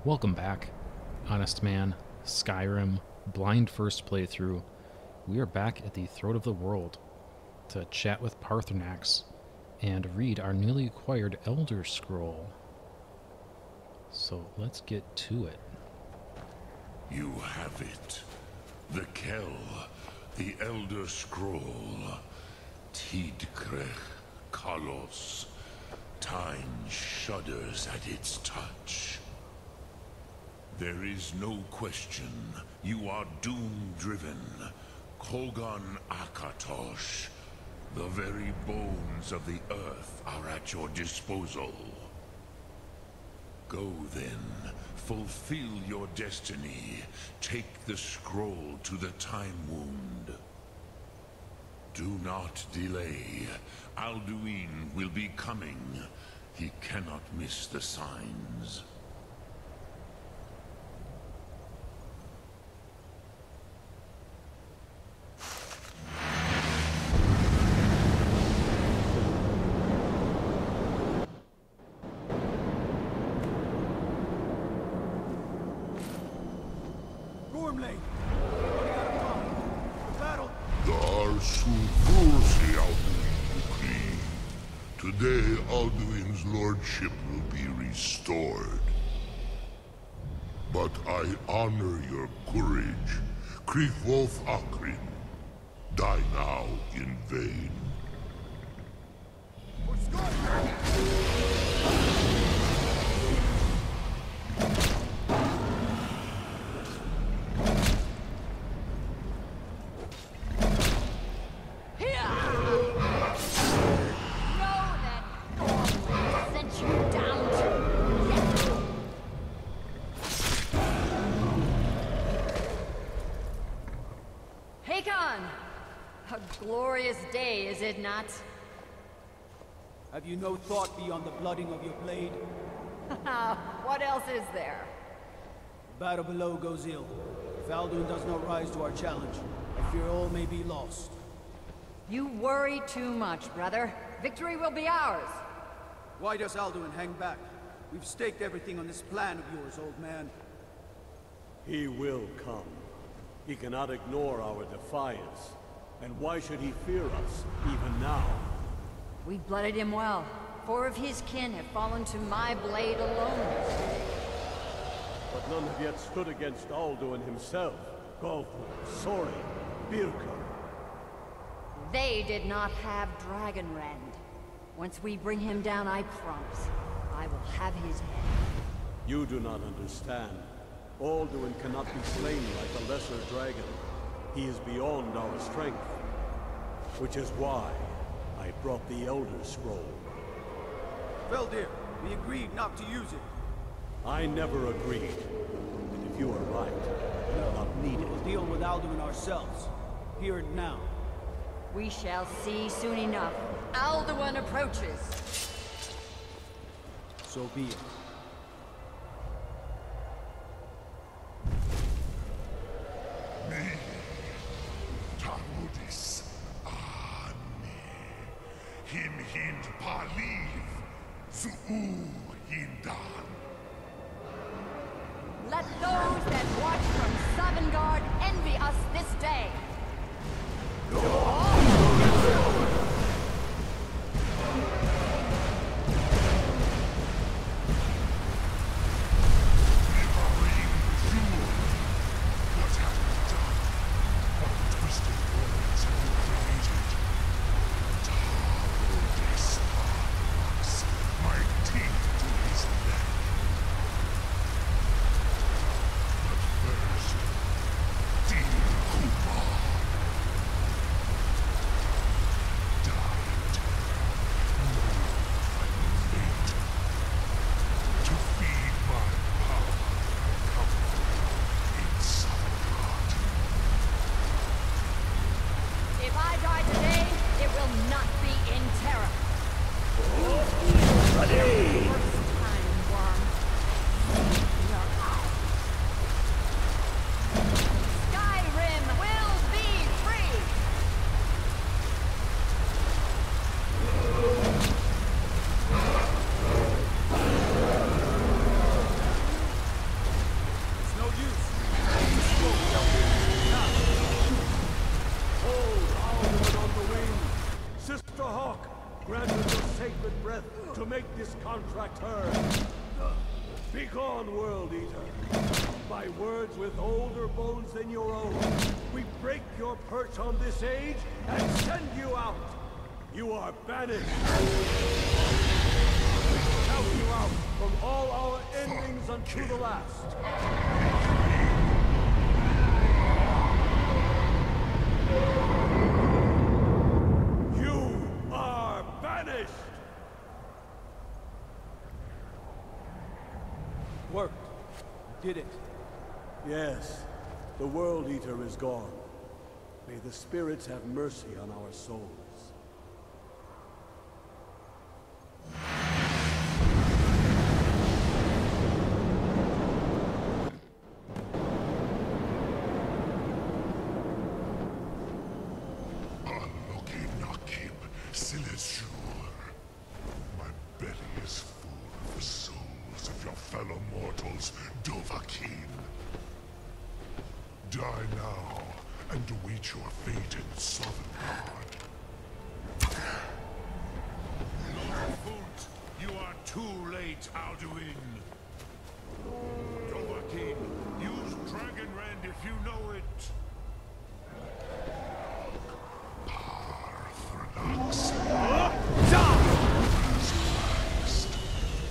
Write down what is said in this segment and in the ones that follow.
Welcome back, Honestman, Skyrim, blind first playthrough. We are back at the Throat of the World to chat with Parthenax and read our newly acquired Elder Scroll. So let's get to it. You have it. The Kell, the Elder Scroll. Tidkrech Kalos. Time shudders at its touch. There is no question. You are doom-driven. Kogan Akatosh. The very bones of the earth are at your disposal. Go then. Fulfill your destiny. Take the scroll to the Time Wound. Do not delay. Alduin will be coming. He cannot miss the signs. Today, Alduin's lordship will be restored. But I honor your courage. Kriegwolf Akrin. Die now in vain. Glorious day, is it not? Have you no thought beyond the blooding of your blade? What else is there? The battle below goes ill. If Alduin does not rise to our challenge, I fear all may be lost. You worry too much, brother. Victory will be ours. Why does Alduin hang back? We've staked everything on this plan of yours, old man. He will come. He cannot ignore our defiance. And why should he fear us, even now? We blooded him well. 4 of his kin have fallen to my blade alone. But none have yet stood against Alduin himself. Golfur, Sori, Birka. They did not have Dragonrend. Once we bring him down, I promise, I will have his head. You do not understand. Alduin cannot be slain like a lesser dragon. He is beyond our strength. Which is why I brought the Elder Scroll. Veldir, we agreed not to use it. I never agreed. And if you are right, we will not need it. We'll deal with Alduin ourselves. Here and now. We shall see soon enough. Alduin approaches. So be it. Him hind paliv, zuu hindan. Let those that watch from Sovngarde envy us this day. Begone, World Eater! By words with older bones than your own, we break your perch on this age and send you out! You are banished! We count you out from all our endings unto the last! You are banished! Worked. Did it. Yes, the World Eater is gone. May the spirits have mercy on our souls. My belly is full of the souls of your fellow mortals, Dovahkiin. Die now, and await your fate in Sovngarde. Lord Fult, you are too late, Alduin. Dovahkiin, use Dragon Rend if you know it.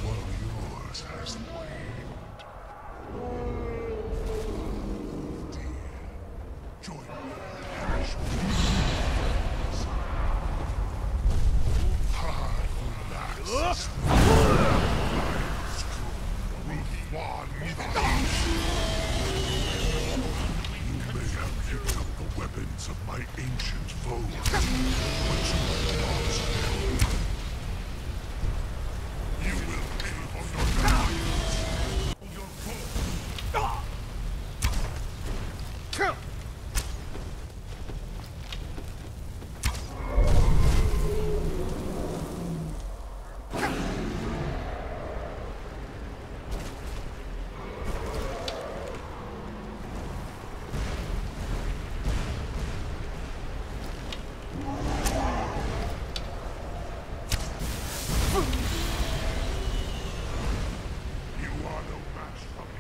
While yours has waned. Dear, join me and perish with these. Hard relax. You may have picked up the weapons of my ancient foes, but you lost them. You will pay for your defiance. Your foe. You are no match for me.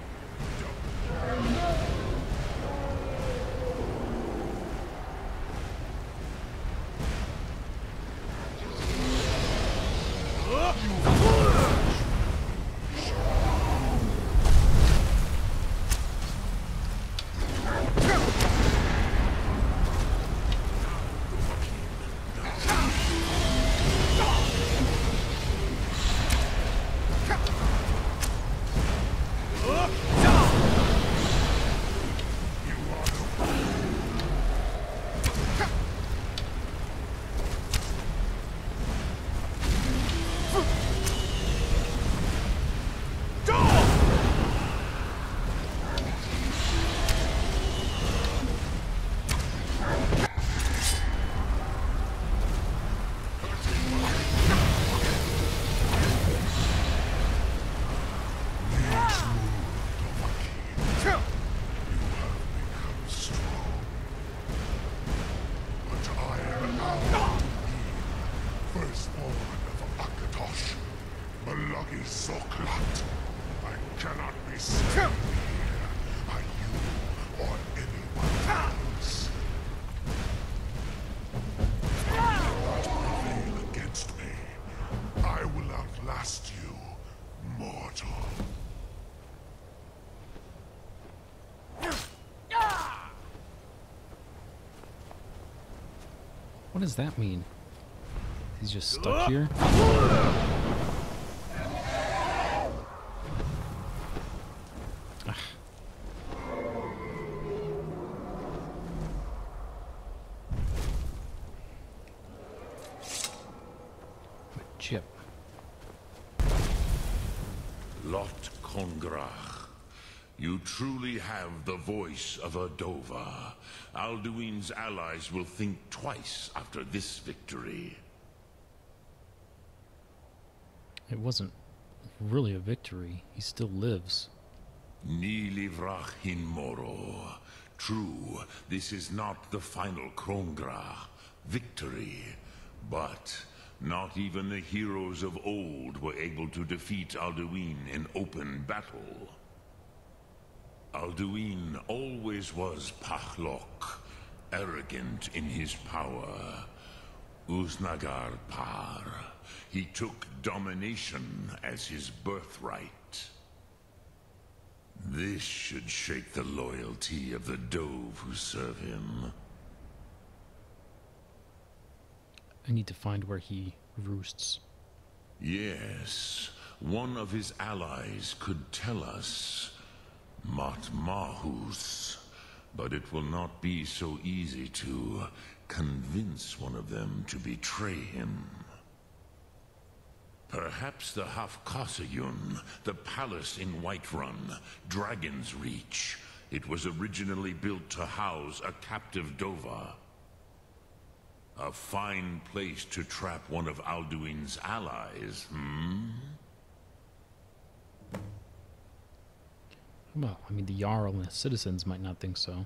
Firstborn of Akatosh, Malagi Zoklat. I cannot be slain here by you or anyone else. Do not prevail against me. I will outlast you, mortal. What does that mean? He's just stuck here? Ah. My chip. Lot Kongrach. You truly have the voice of a Dova. Alduin's allies will think twice after this victory. It wasn't really a victory. He still lives. Ni livrach hin moro. True, this is not the final Kongrach victory, but Not even the heroes of old were able to defeat Alduin in open battle. Alduin always was Pahlok, arrogant in his power. Uznagar Par. He took domination as his birthright. This should shake the loyalty of the Dove who serve him. I need to find where he roosts. Yes, one of his allies could tell us. Matmahus. But it will not be so easy to convince one of them to betray him. Perhaps the Hafkasayun, the palace in Whiterun, Dragon's Reach. It was originally built to house a captive Dova. A fine place to trap one of Alduin's allies, Well, I mean, the Jarl and the citizens might not think so.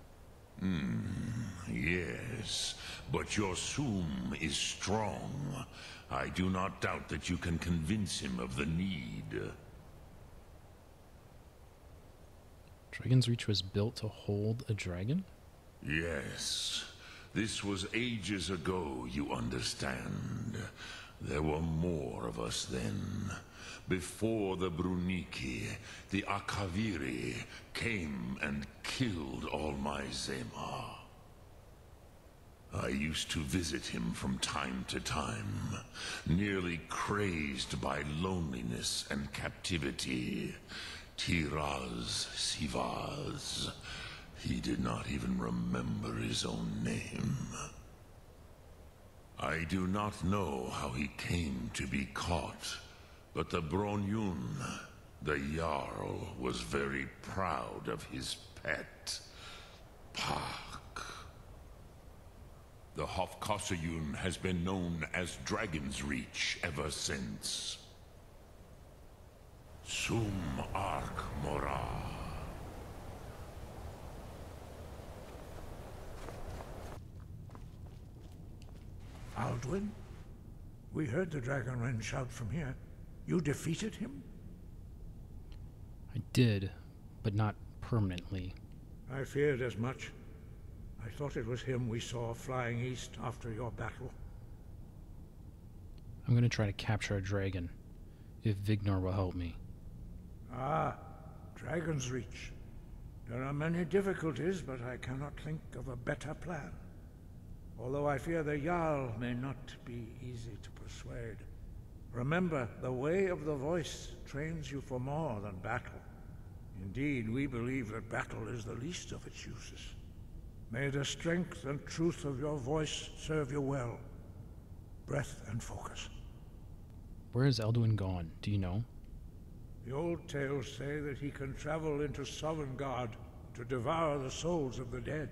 Yes, but your Soom is strong. I do not doubt that you can convince him of the need. Dragon's Reach was built to hold a dragon? Yes. This was ages ago, you understand. There were more of us then. Before the Bruniki, the Akaviri came and killed all my Zema. I used to visit him from time to time, nearly crazed by loneliness and captivity. Tiraz Sivaz. He did not even remember his own name. I do not know how he came to be caught, but the Bronyun, the Jarl, was very proud of his pet, Pak. The Hofkasayun has been known as Dragon's Reach ever since. Sum Ark Mora. Alduin? We heard the Dragonren shout from here. You defeated him? I did, but not permanently. I feared as much. I thought it was him we saw flying east after your battle. I'm going to try to capture a dragon, if Vignor will help me. Ah, Dragon's Reach. There are many difficulties, but I cannot think of a better plan. Although I fear the Jarl may not be easy to persuade. Remember, the way of the voice trains you for more than battle. Indeed, we believe that battle is the least of its uses. May the strength and truth of your voice serve you well. Breath and focus. Where is Alduin gone? Do you know? The old tales say that he can travel into Sovngarde to devour the souls of the dead.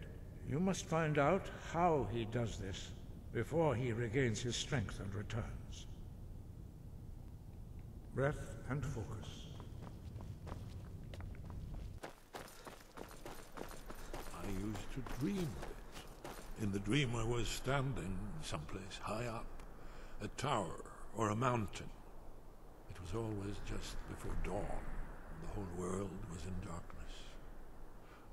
You must find out how he does this before he regains his strength and returns. Breath and focus. I used to dream of it. In the dream I was standing someplace high up, a tower or a mountain. It was always just before dawn. The whole world was in darkness.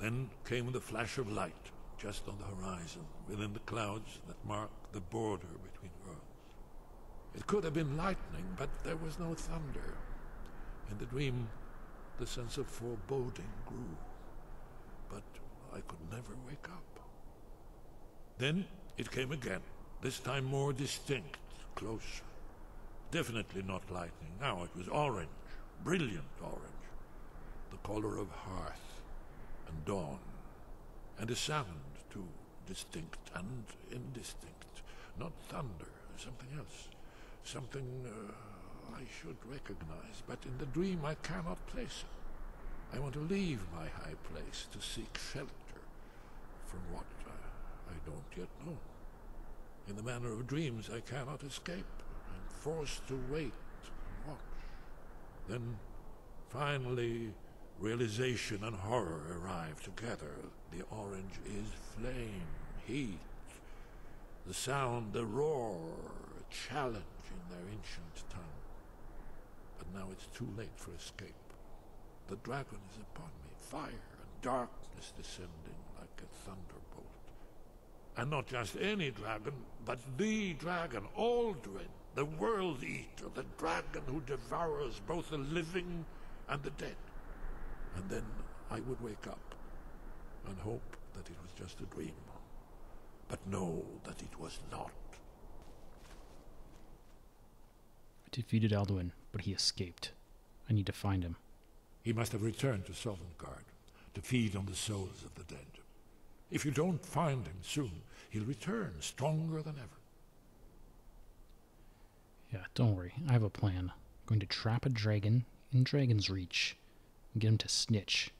Then came the flash of light, just on the horizon, within the clouds that mark the border between worlds. It could have been lightning, but there was no thunder. In the dream, the sense of foreboding grew, but I could never wake up. Then it came again, this time more distinct, closer. Definitely not lightning. Now it was orange, brilliant orange, the color of hearth and dawn. And a sound, too, distinct and indistinct. Not thunder, something else. Something I should recognize, but in the dream I cannot place it. I want to leave my high place to seek shelter from what I don't yet know. In the manner of dreams, I cannot escape. I'm forced to wait and watch. Then, finally, realization and horror arrive together. The orange is flame, heat. The sound, the roar, challenging. in their ancient tongue. But now it's too late for escape. The dragon is upon me, fire and darkness descending like a thunderbolt. And not just any dragon, but the dragon, Alduin, the World Eater, the dragon who devours both the living and the dead. And then I would wake up and hope that it was just a dream, but know that it was not. I defeated Alduin, but he escaped. I need to find him. He must have returned to Sovngarde to feed on the souls of the dead. If you don't find him soon, he'll return stronger than ever. Yeah, don't worry. I have a plan. I'm going to trap a dragon in Dragon's Reach and get him to snitch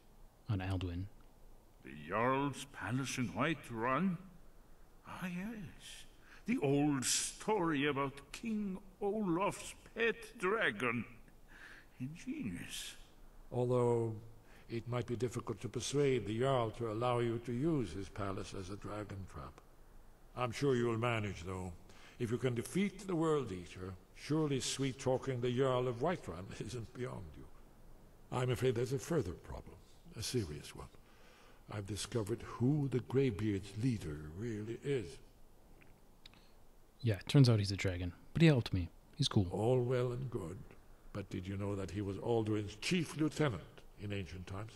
on Alduin. The Jarl's palace in Whiterun? Ah, yes. The old story about King Olaf's pet dragon. Ingenious. Although it might be difficult to persuade the Jarl to allow you to use his palace as a dragon trap. I'm sure you'll manage, though. If you can defeat the World Eater, surely sweet-talking the Jarl of Whiterun isn't beyond you. I'm afraid there's a further problem, a serious one. I've discovered who the Greybeard's leader really is. Yeah, it turns out he's a dragon, but he helped me. He's cool. All well and good, but did you know that he was Alduin's chief lieutenant in ancient times?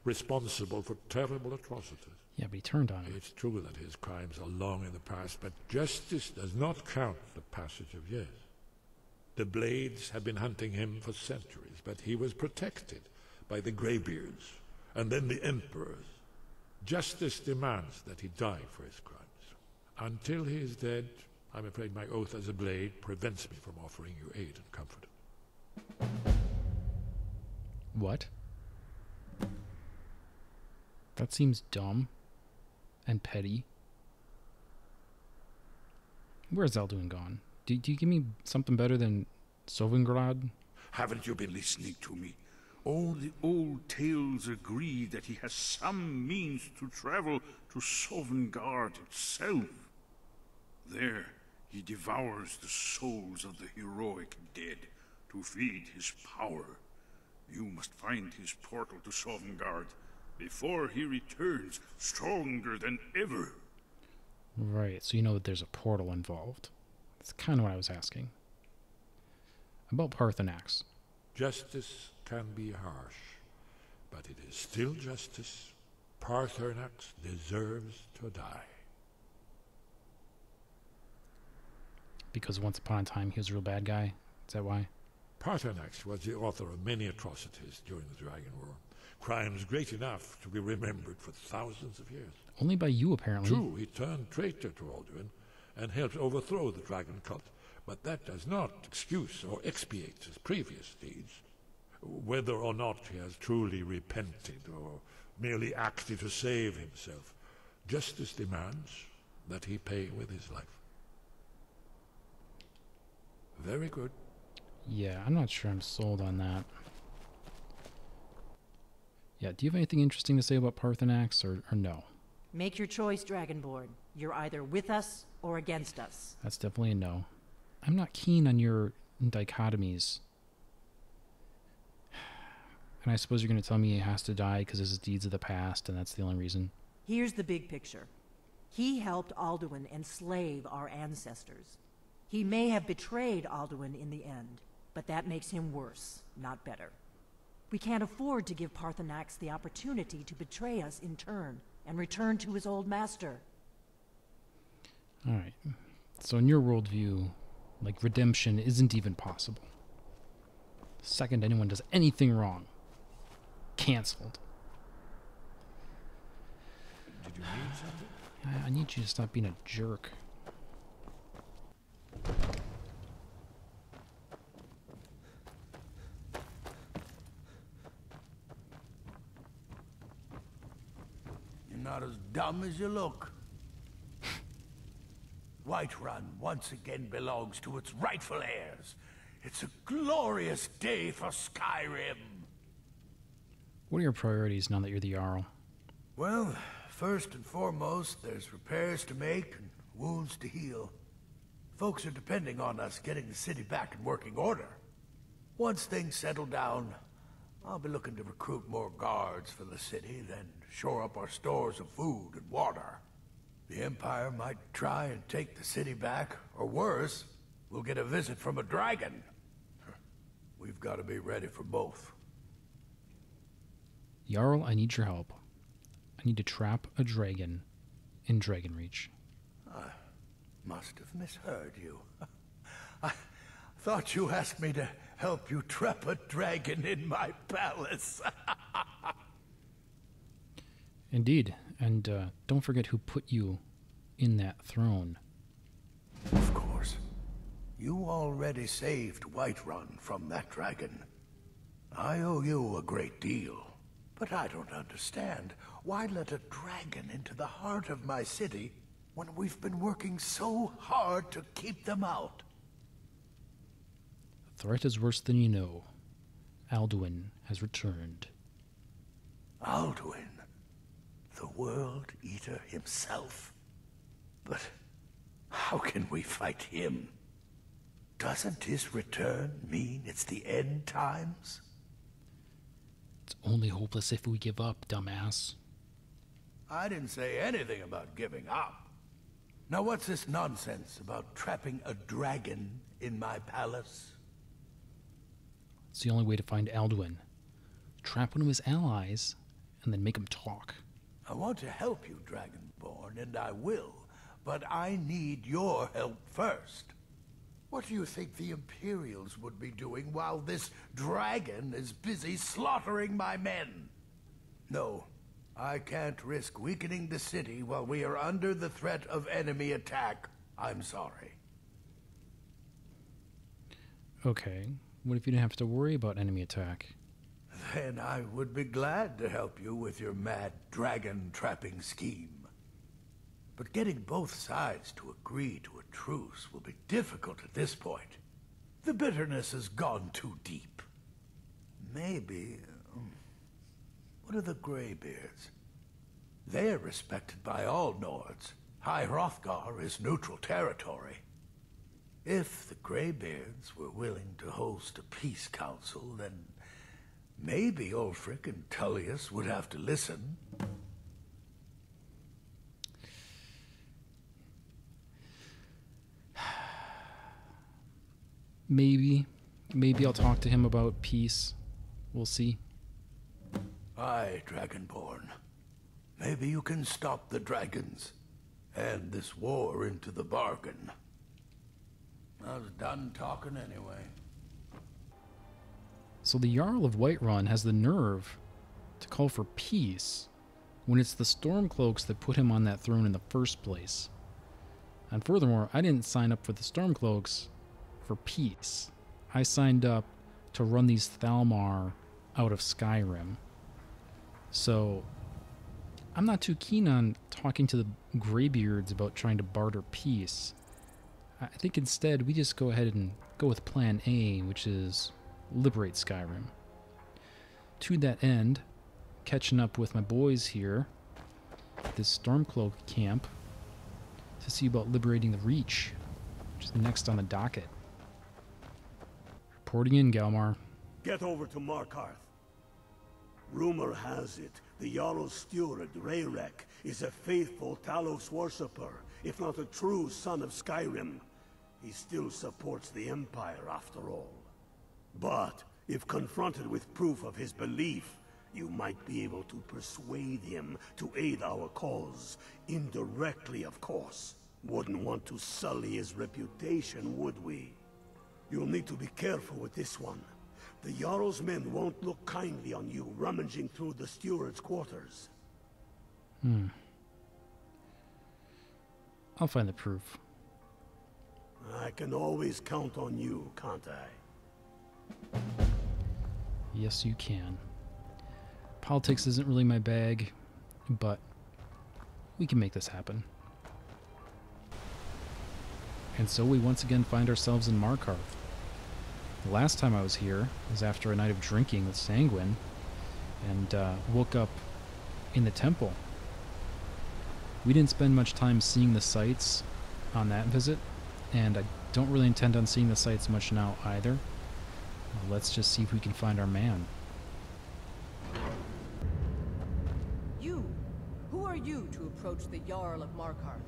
Responsible for terrible atrocities. Yeah, but he turned on him. It's true that his crimes are long in the past, but justice does not count the passage of years. The Blades had been hunting him for centuries, but he was protected by the Greybeards, and then the Emperors. Justice demands that he die for his crimes. Until he is dead, I'm afraid my oath as a Blade prevents me from offering you aid and comfort. What? That seems dumb and petty. Where's Alduin gone? Do you give me something better than Sovngarde? Haven't you been listening to me? All the old tales agree that he has some means to travel to Sovngarde itself. There, he devours the souls of the heroic dead to feed his power. You must find his portal to Sovngarde before he returns stronger than ever. Right, so you know that there's a portal involved. That's kind of what I was asking. About Paarthurnax. Justice can be harsh, but it is still justice. Paarthurnax deserves to die. Because once upon a time he was a real bad guy? Is that why? Paarthurnax was the author of many atrocities during the Dragon War. Crimes great enough to be remembered for thousands of years. Only by you, apparently. True, he turned traitor to Alduin and helped overthrow the dragon cult, but that does not excuse or expiate his previous deeds. Whether or not he has truly repented or merely acted to save himself, justice demands that he pay with his life. Very good. Yeah, I'm not sure I'm sold on that. Yeah, do you have anything interesting to say about Paarthurnax, or no? Make your choice, Dragonborn. You're either with us or against us. That's definitely a no. I'm not keen on your dichotomies. And I suppose you're going to tell me he has to die because of his deeds of the past, and that's the only reason. Here's the big picture. He helped Alduin enslave our ancestors. He may have betrayed Alduin in the end, but that makes him worse, not better. We can't afford to give Paarthurnax the opportunity to betray us in turn and return to his old master. Alright. So in your worldview, like, redemption isn't even possible. The second anyone does anything wrong, cancelled. Did you need something? I need you to stop being a jerk. You're not as dumb as you look. Whiterun once again belongs to its rightful heirs. It's a glorious day for Skyrim. What are your priorities now that you're the Jarl? Well, first and foremost, there's repairs to make and wounds to heal. Folks are depending on us getting the city back in working order. Once things settle down, I'll be looking to recruit more guards for the city, then shore up our stores of food and water. The Empire might try and take the city back, or worse, we'll get a visit from a dragon. We've got to be ready for both. Jarl, I need your help. I need to trap a dragon in Dragonreach. I must have misheard you. I thought you asked me to help you trap a dragon in my palace. Indeed, and don't forget who put you in that throne. Of course. You already saved Whiterun from that dragon. I owe you a great deal. But I don't understand. Why let a dragon into the heart of my city when we've been working so hard to keep them out? The threat is worse than you know. Alduin has returned. Alduin? The World Eater himself? But how can we fight him? Doesn't his return mean it's the end times? It's only hopeless if we give up, dumbass. I didn't say anything about giving up. Now what's this nonsense about trapping a dragon in my palace? It's the only way to find Alduin. Trap one of his allies, and then make him talk. I want to help you, Dragonborn, and I will. But I need your help first. What do you think the Imperials would be doing while this dragon is busy slaughtering my men? No, I can't risk weakening the city while we are under the threat of enemy attack. I'm sorry. Okay, what if you didn't have to worry about enemy attack? Then I would be glad to help you with your mad dragon-trapping scheme. But getting both sides to agree to a truce will be difficult at this point. The bitterness has gone too deep. Maybe... what are the Greybeards? They're respected by all Nords. High Hrothgar is neutral territory. If the Greybeards were willing to host a peace council, then maybe Ulfric and Tullius would have to listen. Maybe I'll talk to him about peace. We'll see. Aye, Dragonborn. Maybe you can stop the dragons. And this war into the bargain. I was done talking anyway. So the Jarl of Whiterun has the nerve to call for peace when it's the Stormcloaks that put him on that throne in the first place. And furthermore, I didn't sign up for the Stormcloaks for peace. I signed up to run these Thalmar out of Skyrim. So I'm not too keen on talking to the Greybeards about trying to barter peace. I think instead we just go ahead and go with plan A, which is liberate Skyrim. To that end, catching up with my boys here at this Stormcloak camp to see about liberating the Reach, which is next on the docket. Reporting in, Galmar. Get over to Markarth. Rumor has it, the Jarl's steward, Rayrek, is a faithful Talos worshipper, if not a true son of Skyrim. He still supports the Empire, after all. But, if confronted with proof of his belief, you might be able to persuade him to aid our cause. Indirectly, of course. Wouldn't want to sully his reputation, would we? You'll need to be careful with this one. The Jarl's men won't look kindly on you rummaging through the steward's quarters. I'll find the proof. I can always count on you, can't I? Yes, you can. Politics isn't really my bag, but we can make this happen. And so we once again find ourselves in Markarth. The last time I was here was after a night of drinking with Sanguine, and woke up in the temple. We didn't spend much time seeing the sights on that visit, And I don't really intend on seeing the sights much now either. Let's just see if we can find our man. You! Who are you to approach the Jarl of Markarth?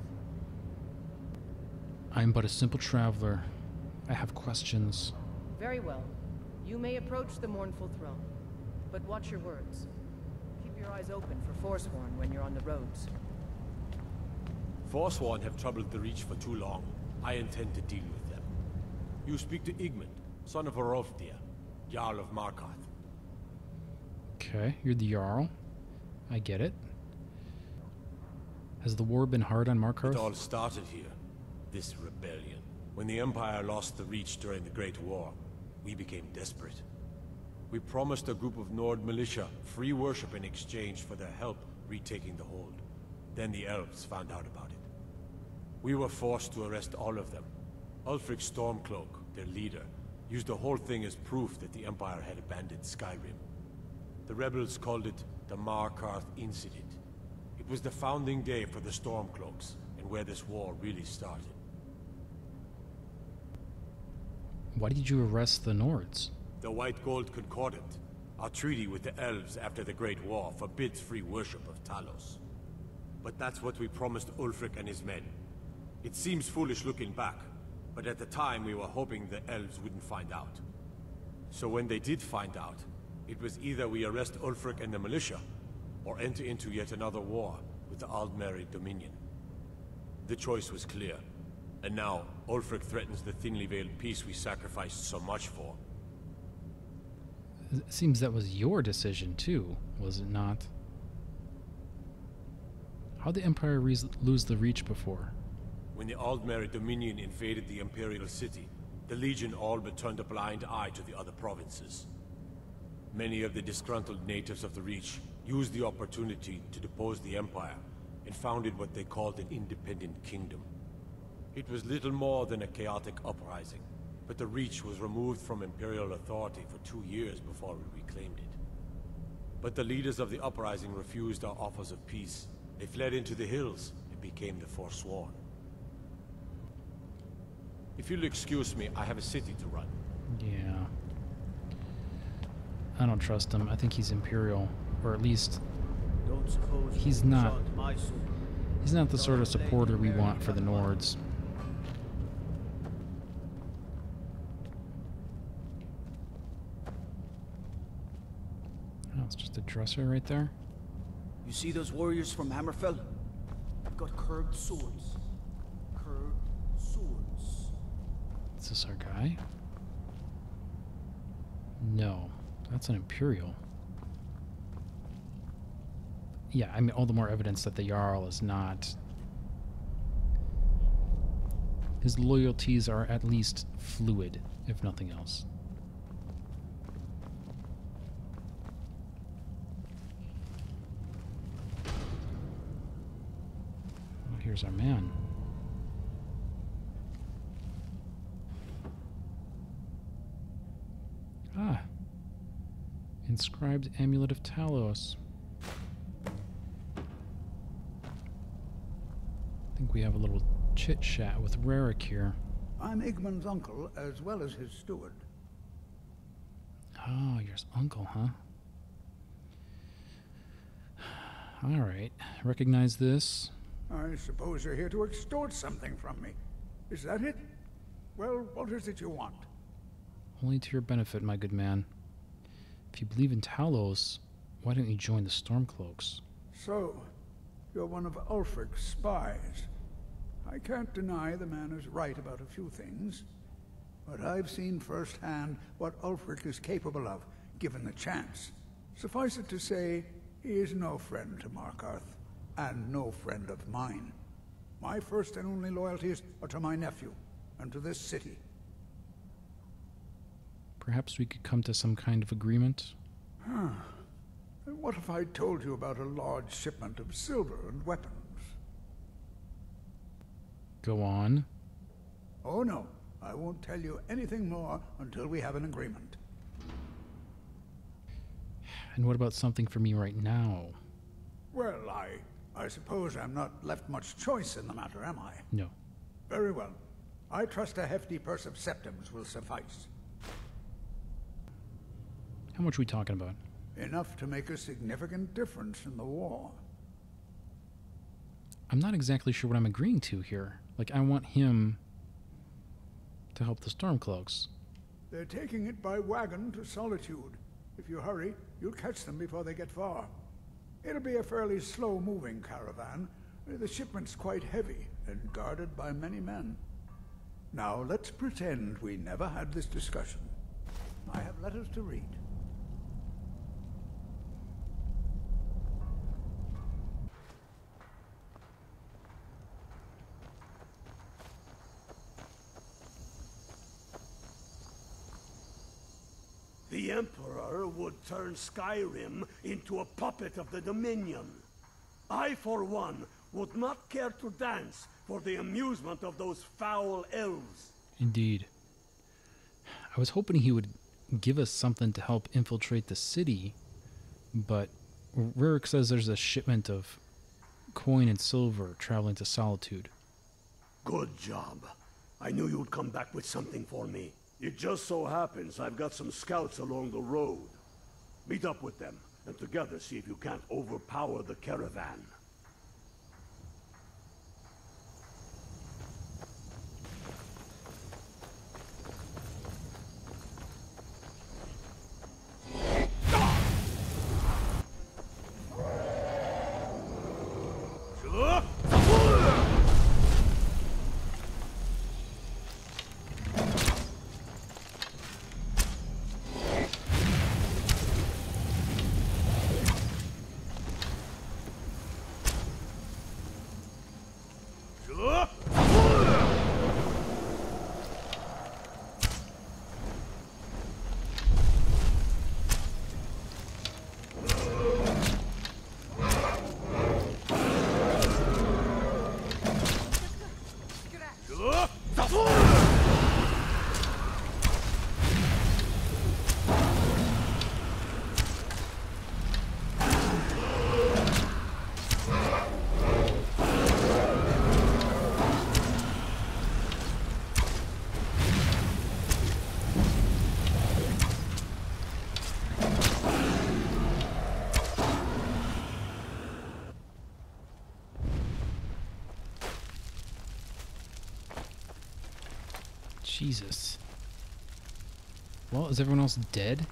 I am but a simple traveler. I have questions. Very well. You may approach the mournful throne. But watch your words. Keep your eyes open for Forsworn when you're on the roads. Forsworn have troubled the Reach for too long. I intend to deal with them. You speak to Igmund, son of Orofdir, Jarl of Markarth. Okay, you're the Jarl. I get it. Has the war been hard on Markarth? It all started here. This rebellion. When the Empire lost the Reach during the Great War, we became desperate. We promised a group of Nord militia free worship in exchange for their help retaking the hold. Then the elves found out about it. We were forced to arrest all of them. Ulfric Stormcloak, their leader, used the whole thing as proof that the Empire had abandoned Skyrim. The rebels called it the Markarth Incident. It was the founding day for the Stormcloaks, and where this war really started. Why did you arrest the Nords? The White Gold Concordant, our treaty with the elves after the Great War, forbids free worship of Talos. But that's what we promised Ulfric and his men. It seems foolish looking back, but at the time we were hoping the elves wouldn't find out. So when they did find out, it was either we arrest Ulfric and the militia, or enter into yet another war with the Aldmeri Dominion. The choice was clear, and now Ulfric threatens the thinly veiled peace we sacrificed so much for. It seems that was your decision too, was it not? How'd the Empire lose the Reach before? When the Aldmeri Dominion invaded the Imperial City, the Legion all but turned a blind eye to the other provinces. Many of the disgruntled natives of the Reach used the opportunity to depose the Empire and founded what they called an independent kingdom. It was little more than a chaotic uprising, but the Reach was removed from Imperial authority for 2 years before we reclaimed it. But the leaders of the uprising refused our offers of peace. They fled into the hills and became the Forsworn. If you'll excuse me, I have a city to run. Yeah. I don't trust him. I think he's Imperial. Or at least Don't suppose he's not. my sword. He's not the sort of supporter we want for the Nords. Oh, it's just a dresser right there. You see those warriors from Hammerfell? They've got curved swords. Curved swords. Is this our guy? No. That's an Imperial. Yeah, I mean, all the more evidence that the Jarl is not... His loyalties are at least fluid, if nothing else. Oh, here's our man. Ah. Inscribed Amulet of Talos. I think we have a little chit-chat with Rarick here. I'm Igmund's uncle, as well as his steward. Oh, you're his uncle, huh? Alright. Recognize this. I suppose you're here to extort something from me. Is that it? Well, what is it you want? Only to your benefit, my good man. If you believe in Talos, why don't you join the Stormcloaks? So, you're one of Ulfric's spies. I can't deny the man is right about a few things, but I've seen firsthand what Ulfric is capable of, given the chance. Suffice it to say, he is no friend to Markarth, and no friend of mine. My first and only loyalties are to my nephew, and to this city. Perhaps we could come to some kind of agreement? What if I told you about a large shipment of silver and weapons? Go on. Oh no, I won't tell you anything more until we have an agreement. And what about something for me right now? Well, I suppose I'm not left much choice in the matter, am I? No. Very well. I trust a hefty purse of septims will suffice. How much are we talking about? Enough to make a significant difference in the war. I'm not exactly sure what I'm agreeing to here. Like, I want him to help the Stormcloaks. They're taking it by wagon to Solitude. If you hurry, you'll catch them before they get far. It'll be a fairly slow-moving caravan. The shipment's quite heavy and guarded by many men. Now, let's pretend we never had this discussion. I have letters to read. The Emperor would turn Skyrim into a puppet of the Dominion. I, for one, would not care to dance for the amusement of those foul elves. Indeed. I was hoping he would give us something to help infiltrate the city, but Rurik says there's a shipment of coin and silver traveling to Solitude. Good job. I knew you'd come back with something for me. It just so happens I've got some scouts along the road. Meet up with them, and together see if you can't overpower the caravan. Jesus. Well, is everyone else dead?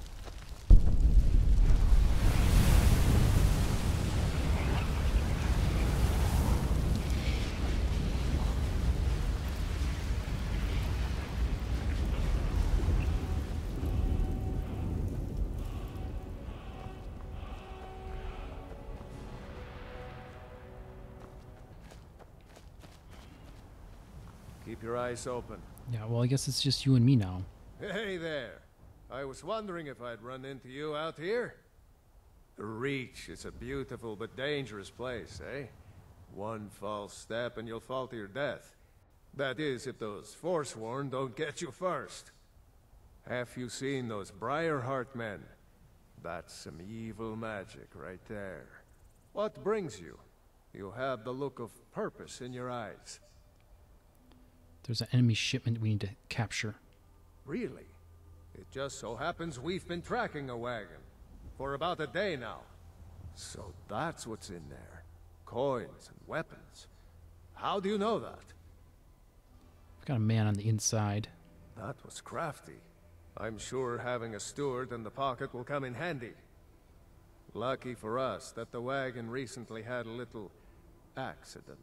Keep your eyes open. Yeah, well, I guess it's just you and me now. Hey there. I was wondering if I'd run into you out here. The Reach is a beautiful but dangerous place, eh? One false step and you'll fall to your death. That is, if those Forsworn don't get you first. Have you seen those Briarheart men? That's some evil magic right there. What brings you? You have the look of purpose in your eyes. There's an enemy shipment we need to capture. Really? It just so happens we've been tracking a wagon for about a day now. So that's what's in there. Coins and weapons. How do you know that? We've got a man on the inside. That was crafty. I'm sure having a steward in the pocket will come in handy. Lucky for us that the wagon recently had a little accident.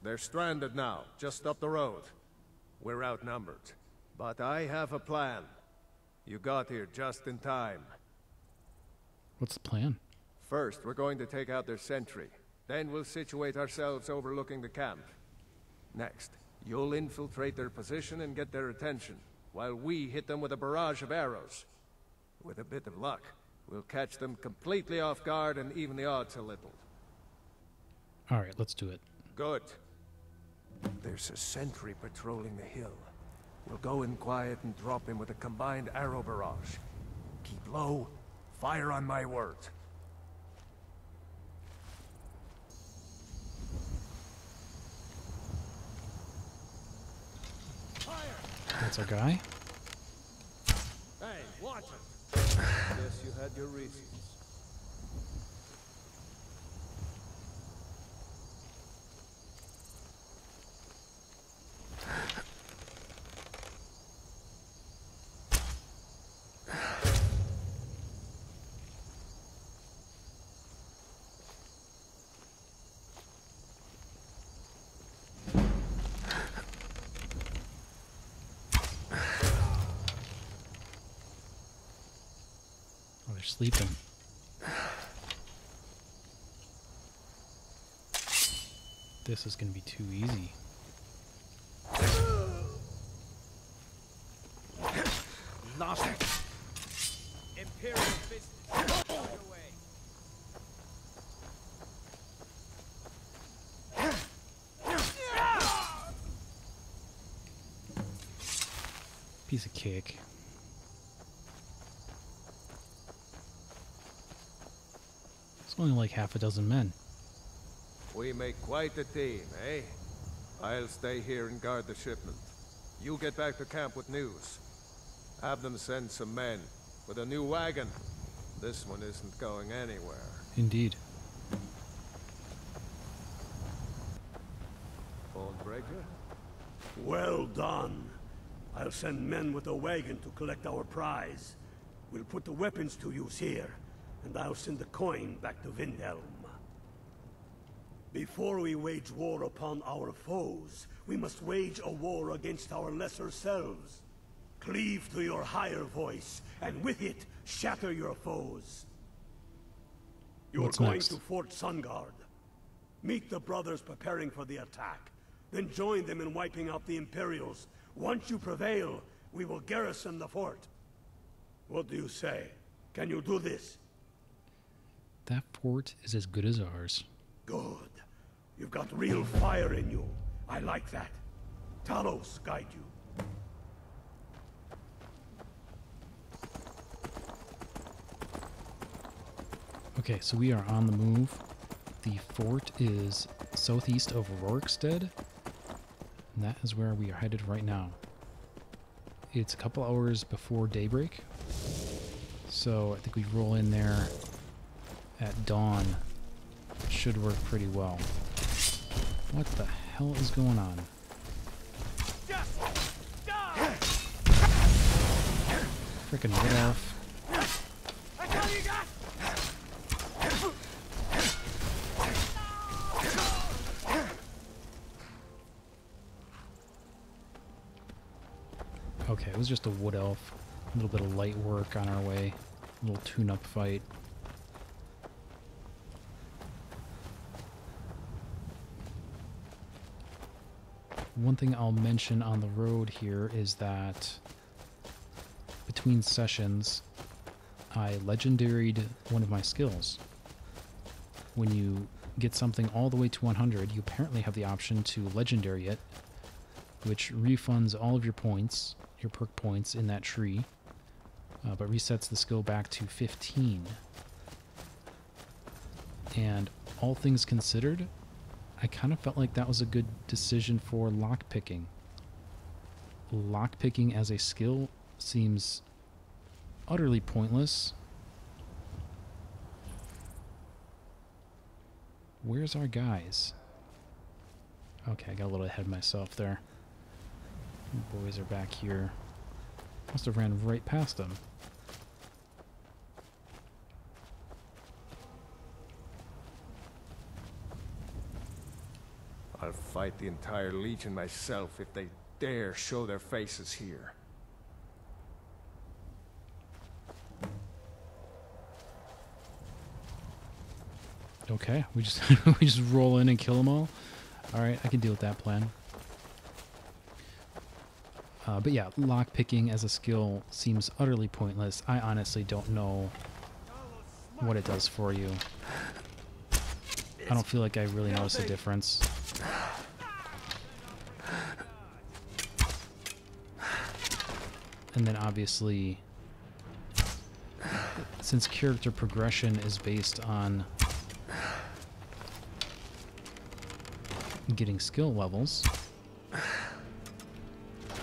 They're stranded now, just up the road. We're outnumbered. But I have a plan. You got here just in time. What's the plan? First, we're going to take out their sentry. Then we'll situate ourselves overlooking the camp. Next, you'll infiltrate their position and get their attention, while we hit them with a barrage of arrows. With a bit of luck, we'll catch them completely off guard and even the odds a little. Alright, let's do it. Good. There's a sentry patrolling the hill. We'll go in quiet and drop him with a combined arrow barrage. Keep low, fire on my word. That's our guy. Hey, watch it! Guess you had your reasons. Oh, they're sleeping. This is going to be too easy. Lost it. Imperial business. Away. Piece of cake. It's only like half a dozen men. We make quite a team, eh? I'll stay here and guard the shipment. You get back to camp with news. Have them send some men with a new wagon. This one isn't going anywhere. Indeed. Bone-breaker? Well done. I'll send men with a wagon to collect our prize. We'll put the weapons to use here, and I'll send the coin back to Windhelm. Before we wage war upon our foes, we must wage a war against our lesser selves. Cleave to your higher voice, and with it, shatter your foes. You're What's going next? to Fort Sungard. Meet the brothers preparing for the attack. Then join them in wiping out the Imperials. Once you prevail, we will garrison the fort. What do you say? Can you do this? That fort is as good as ours. Good. You've got real fire in you. I like that. Talos guide you. Okay, so we are on the move. The fort is southeast of Rorikstead, and that is where we are headed right now. It's a couple hours before daybreak, so I think we roll in there at dawn. It should work pretty well. What the hell is going on? Frickin' wood elf. Okay, it was just a wood elf. A little bit of light work on our way. A little tune-up fight. One thing I'll mention on the road here is that between sessions, I legendaried one of my skills. When you get something all the way to 100, you apparently have the option to legendary it, which refunds all of your points, your perk points in that tree, but resets the skill back to 15. And all things considered, I kind of felt like that was a good decision for lockpicking. Lockpicking as a skill seems utterly pointless. Where's our guys? Okay, I got a little ahead of myself there. Boys are back here. Must have ran right past them. I'll fight the entire Legion myself if they dare show their faces here. Okay, we just we just roll in and kill them all. All right, I can deal with that plan. But yeah, lockpicking as a skill seems utterly pointless. I honestly don't know what it does for you. I don't feel like I really notice a difference. And then obviously, since character progression is based on getting skill levels.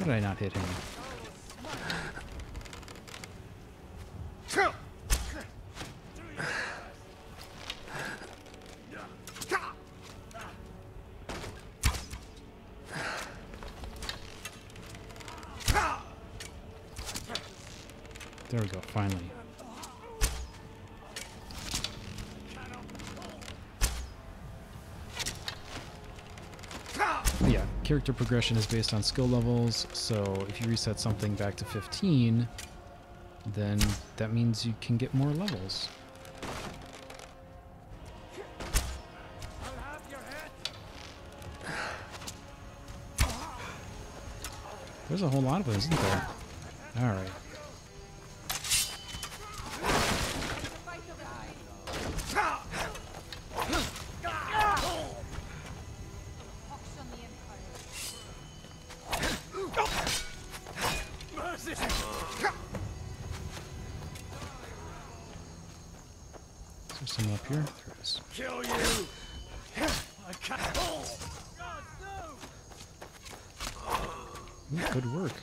How did I not hit him? There we go, finally. Yeah, character progression is based on skill levels, so if you reset something back to 15, then that means you can get more levels. There's a whole lot of them, isn't there? Alright. Is there someone up here? There is. Kill you! I can't. Ooh, good work.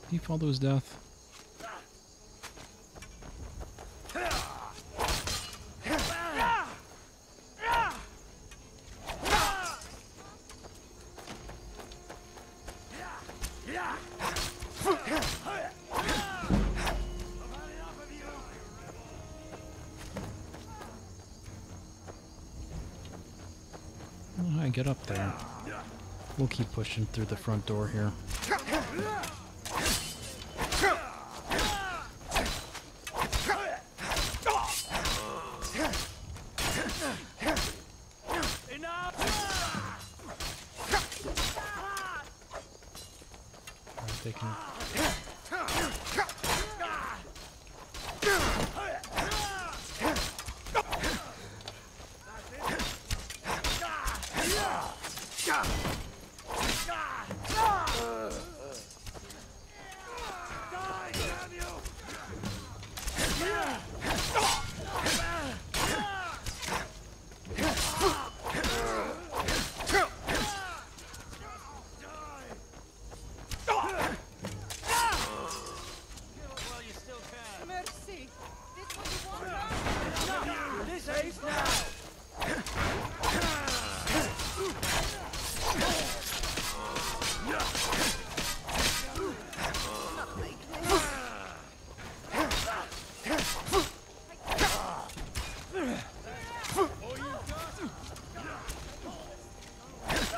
He fall to his death. How do I get up there? We'll keep pushing through the front door here. They can...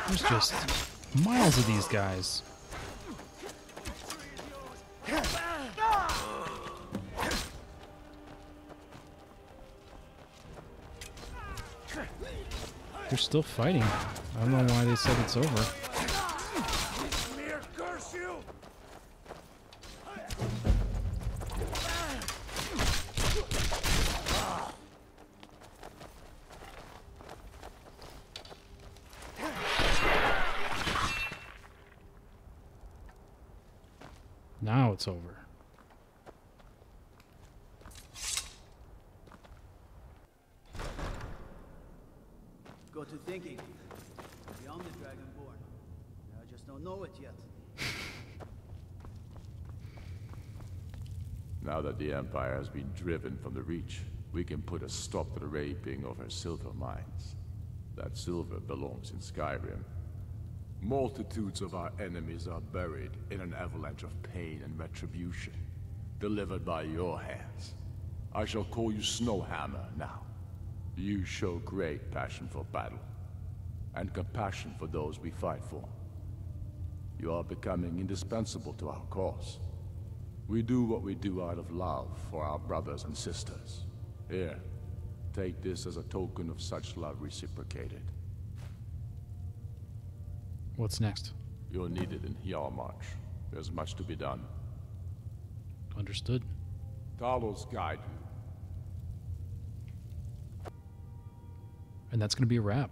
There's just miles of these guys. They're still fighting. I don't know why they said it's over. Now it's over. Got to thinking. Beyond the Dragonborn. I just don't know it yet. Now that the Empire has been driven from the Reach, we can put a stop to the raping of our silver mines. That silver belongs in Skyrim. Multitudes of our enemies are buried in an avalanche of pain and retribution, delivered by your hands. I shall call you Snowhammer now. You show great passion for battle, and compassion for those we fight for. You are becoming indispensable to our cause. We do what we do out of love for our brothers and sisters. Here, take this as a token of such love reciprocated. What's next? You're needed in Hjalmarch. There's much to be done. Understood. Talos guide And that's going to be a wrap.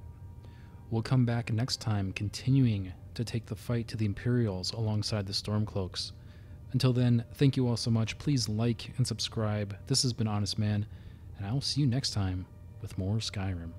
We'll come back next time, continuing to take the fight to the Imperials alongside the Stormcloaks. Until then, thank you all so much. Please like and subscribe. This has been Honest Man, and I will see you next time with more Skyrim.